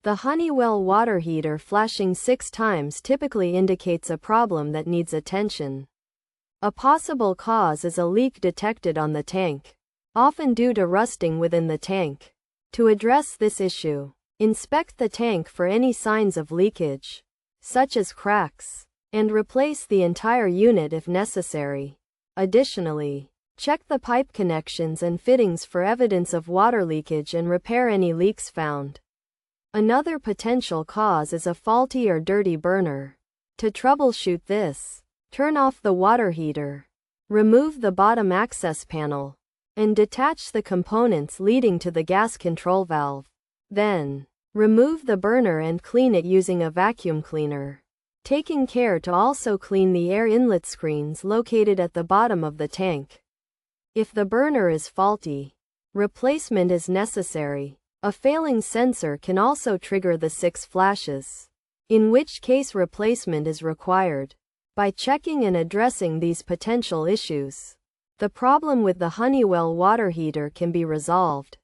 The Honeywell water heater flashing 6 times typically indicates a problem that needs attention. A possible cause is a leak detected on the tank, often due to rusting within the tank. To address this issue, inspect the tank for any signs of leakage, such as cracks, and replace the entire unit if necessary. Additionally, check the pipe connections and fittings for evidence of water leakage and repair any leaks found. Another potential cause is a faulty or dirty burner. To troubleshoot this, turn off the water heater, remove the bottom access panel, and detach the components leading to the gas control valve. Then, remove the burner and clean it using a vacuum cleaner, taking care to also clean the air inlet screens located at the bottom of the tank. If the burner is faulty, replacement is necessary. A failing sensor can also trigger the 6 flashes, in which case replacement is required. By checking and addressing these potential issues, the problem with the Honeywell water heater can be resolved.